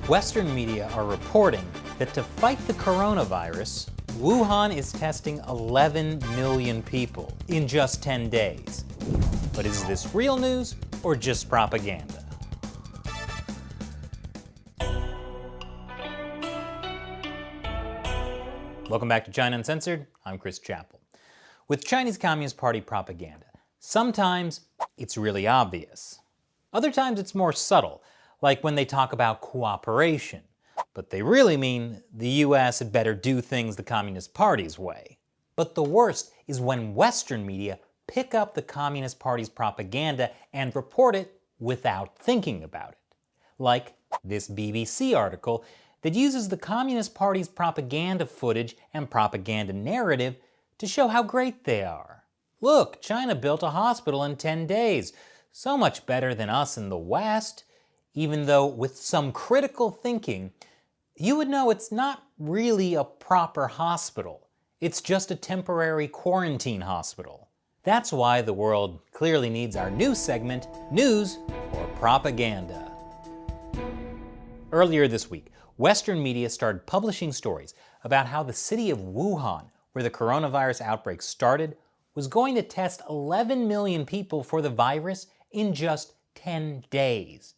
Western media are reporting that to fight the coronavirus, Wuhan is testing 11 million people in just 10 days. But is this real news or just propaganda? Welcome back to China Uncensored. I'm Chris Chappell. With Chinese Communist Party propaganda, sometimes it's really obvious. Other times it's more subtle, like when they talk about cooperation, but they really mean the US had better do things the Communist Party's way. But the worst is when Western media pick up the Communist Party's propaganda and report it without thinking about it. Like this BBC article that uses the Communist Party's propaganda footage and propaganda narrative to show how great they are. Look, China built a hospital in 10 days. So much better than us in the West. Even though with some critical thinking, you would know it's not really a proper hospital. It's just a temporary quarantine hospital. That's why the world clearly needs our new segment, News or Propaganda. Earlier this week, Western media started publishing stories about how the city of Wuhan, where the coronavirus outbreak started, was going to test 11 million people for the virus in just 10 days.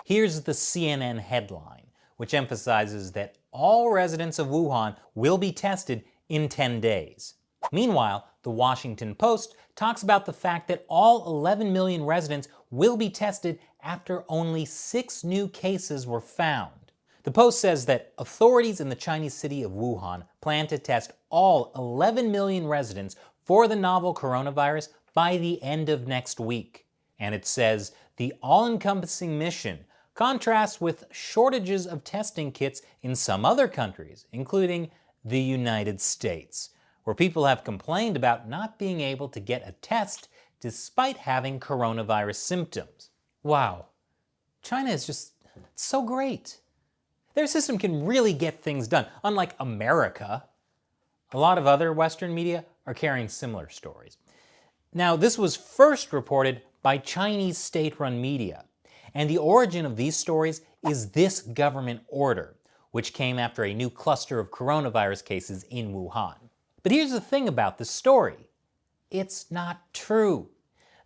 Here's the CNN headline, which emphasizes that all residents of Wuhan will be tested in 10 days. Meanwhile, the Washington Post talks about the fact that all 11 million residents will be tested after only 6 new cases were found. The Post says that authorities in the Chinese city of Wuhan plan to test all 11 million residents for the novel coronavirus by the end of next week. And it says the all-encompassing mission contrasts with shortages of testing kits in some other countries, including the United States, where people have complained about not being able to get a test despite having coronavirus symptoms. Wow, China is just so great. Their system can really get things done, unlike America. A lot of other Western media are carrying similar stories. Now, this was first reported by Chinese state-run media, and the origin of these stories is this government order, which came after a new cluster of coronavirus cases in Wuhan. But here's the thing about this story. It's not true.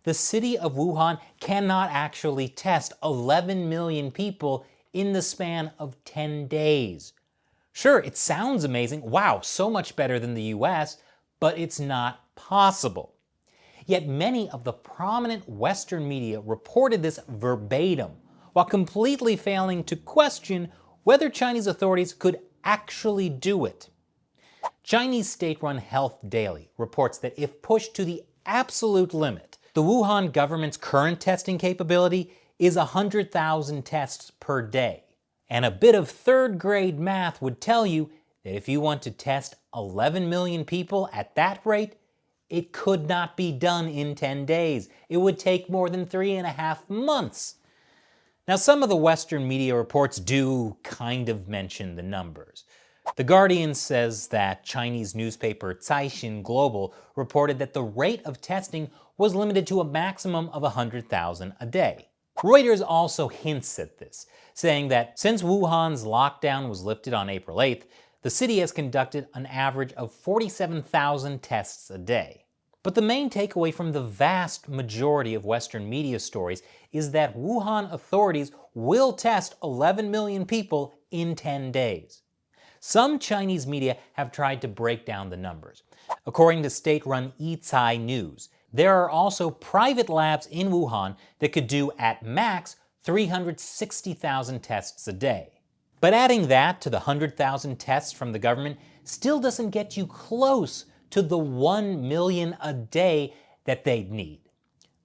The city of Wuhan cannot actually test 11 million people in the span of 10 days. Sure, it sounds amazing. Wow, so much better than the US, but it's not possible. Yet many of the prominent Western media reported this verbatim, while completely failing to question whether Chinese authorities could actually do it. Chinese state-run Health Daily reports that if pushed to the absolute limit, the Wuhan government's current testing capability is 100,000 tests per day. And a bit of third-grade math would tell you that if you want to test 11 million people at that rate, it could not be done in 10 days. It would take more than 3.5 months. Now, some of the Western media reports do kind of mention the numbers. The Guardian says that Chinese newspaper Caixin Global reported that the rate of testing was limited to a maximum of 100,000 a day. Reuters also hints at this, saying that since Wuhan's lockdown was lifted on April 8th, the city has conducted an average of 47,000 tests a day. But the main takeaway from the vast majority of Western media stories is that Wuhan authorities will test 11 million people in 10 days. Some Chinese media have tried to break down the numbers. According to state-run Yicai News, there are also private labs in Wuhan that could do at max 360,000 tests a day. But adding that to the 100,000 tests from the government still doesn't get you close to the 1 million a day that they'd need.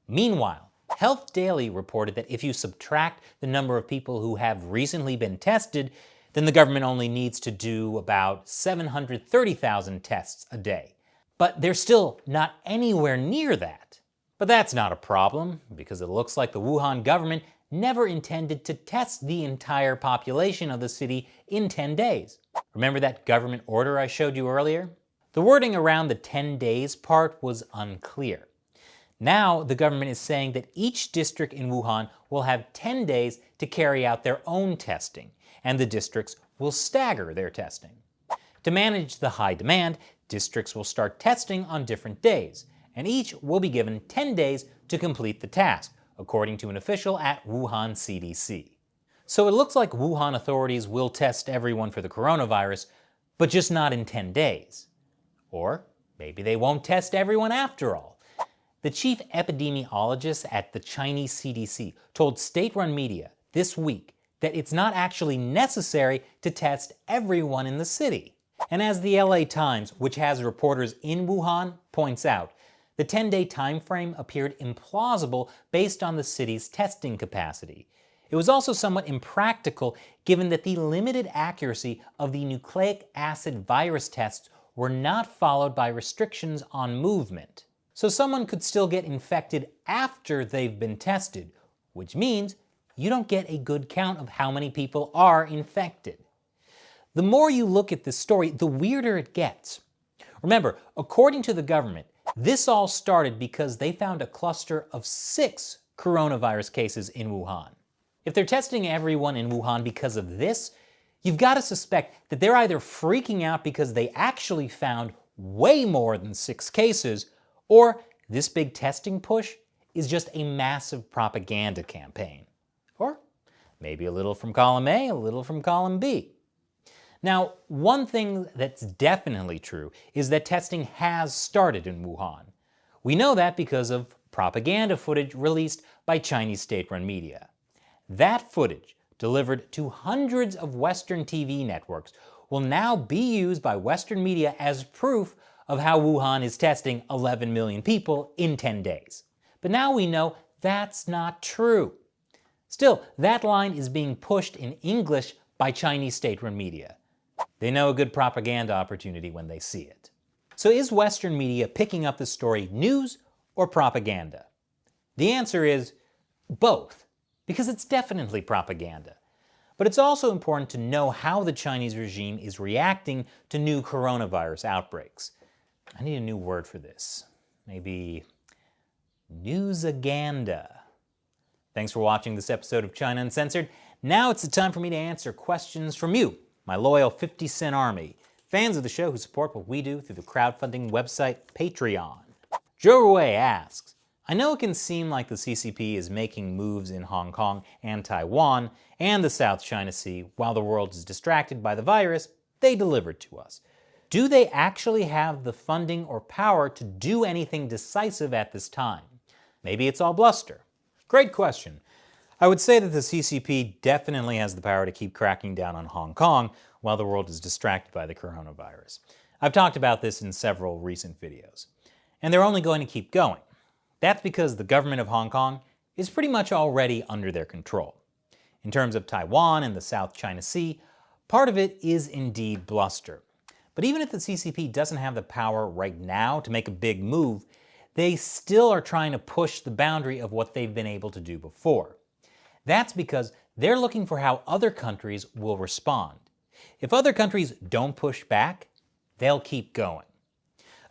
Meanwhile, Health Daily reported that if you subtract the number of people who have recently been tested, then the government only needs to do about 730,000 tests a day. But they're still not anywhere near that. But that's not a problem, because it looks like the Wuhan government never intended to test the entire population of the city in 10 days. Remember that government order I showed you earlier? The wording around the 10 days part was unclear. Now the government is saying that each district in Wuhan will have 10 days to carry out their own testing, and the districts will stagger their testing. To manage the high demand, districts will start testing on different days, and each will be given 10 days to complete the task, according to an official at Wuhan CDC. So it looks like Wuhan authorities will test everyone for the coronavirus, but just not in 10 days. Or maybe they won't test everyone after all. The chief epidemiologist at the Chinese CDC told state-run media this week that it's not actually necessary to test everyone in the city. And as the LA Times, which has reporters in Wuhan, points out, the 10-day time frame appeared implausible based on the city's testing capacity. It was also somewhat impractical given that the limited accuracy of the nucleic acid virus tests were not followed by restrictions on movement. So someone could still get infected after they've been tested, which means you don't get a good count of how many people are infected. The more you look at this story, the weirder it gets. Remember, according to the government, this all started because they found a cluster of 6 coronavirus cases in Wuhan. If they're testing everyone in Wuhan because of this, you've got to suspect that they're either freaking out because they actually found way more than 6 cases, or this big testing push is just a massive propaganda campaign. Or maybe a little from column A, a little from column B. Now, one thing that's definitely true is that testing has started in Wuhan. We know that because of propaganda footage released by Chinese state-run media. That footage, delivered to hundreds of Western TV networks, will now be used by Western media as proof of how Wuhan is testing 11 million people in 10 days. But now we know that's not true. Still, that line is being pushed in English by Chinese state-run media. They know a good propaganda opportunity when they see it. So is Western media picking up the story news or propaganda? The answer is both, because it's definitely propaganda. But it's also important to know how the Chinese regime is reacting to new coronavirus outbreaks. I need a new word for this. Maybe Newsaganda. Thanks for watching this episode of China Uncensored. Now it's the time for me to answer questions from you, my loyal 50-cent army, fans of the show who support what we do through the crowdfunding website Patreon. Joe Rui asks, I know it can seem like the CCP is making moves in Hong Kong and Taiwan and the South China Sea while the world is distracted by the virus they delivered to us. Do they actually have the funding or power to do anything decisive at this time? Maybe it's all bluster. Great question. I would say that the CCP definitely has the power to keep cracking down on Hong Kong while the world is distracted by the coronavirus. I've talked about this in several recent videos. And they're only going to keep going. That's because the government of Hong Kong is pretty much already under their control. In terms of Taiwan and the South China Sea, part of it is indeed bluster. But even if the CCP doesn't have the power right now to make a big move, they still are trying to push the boundary of what they've been able to do before. That's because they're looking for how other countries will respond. If other countries don't push back, they'll keep going.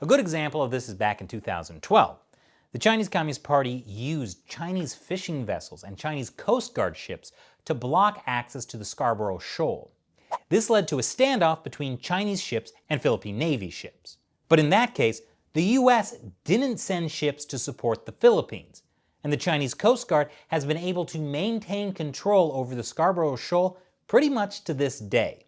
A good example of this is back in 2012. The Chinese Communist Party used Chinese fishing vessels and Chinese Coast Guard ships to block access to the Scarborough Shoal. This led to a standoff between Chinese ships and Philippine Navy ships. But in that case, the US didn't send ships to support the Philippines, and the Chinese Coast Guard has been able to maintain control over the Scarborough Shoal pretty much to this day.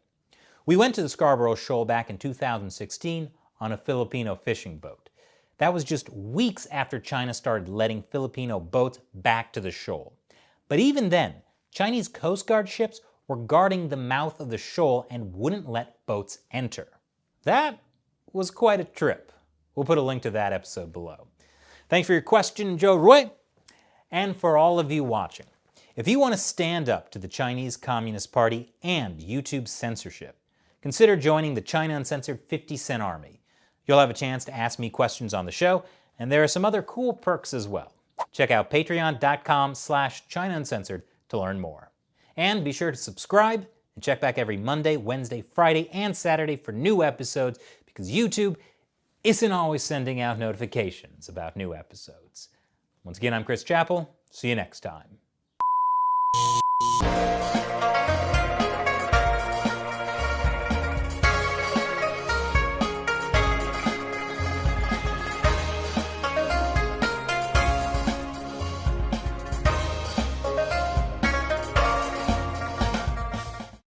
We went to the Scarborough Shoal back in 2016 on a Filipino fishing boat. That was just weeks after China started letting Filipino boats back to the shoal. But even then, Chinese Coast Guard ships were guarding the mouth of the shoal and wouldn't let boats enter. That was quite a trip. We'll put a link to that episode below. Thanks for your question, Joe Rui. And for all of you watching, if you want to stand up to the Chinese Communist Party and YouTube's censorship, consider joining the China Uncensored 50-cent army. You'll have a chance to ask me questions on the show, and there are some other cool perks as well. Check out patreon.com/China Uncensored to learn more. And be sure to subscribe and check back every Monday, Wednesday, Friday, and Saturday for new episodes, because YouTube isn't always sending out notifications about new episodes. Once again, I'm Chris Chappell. See you next time.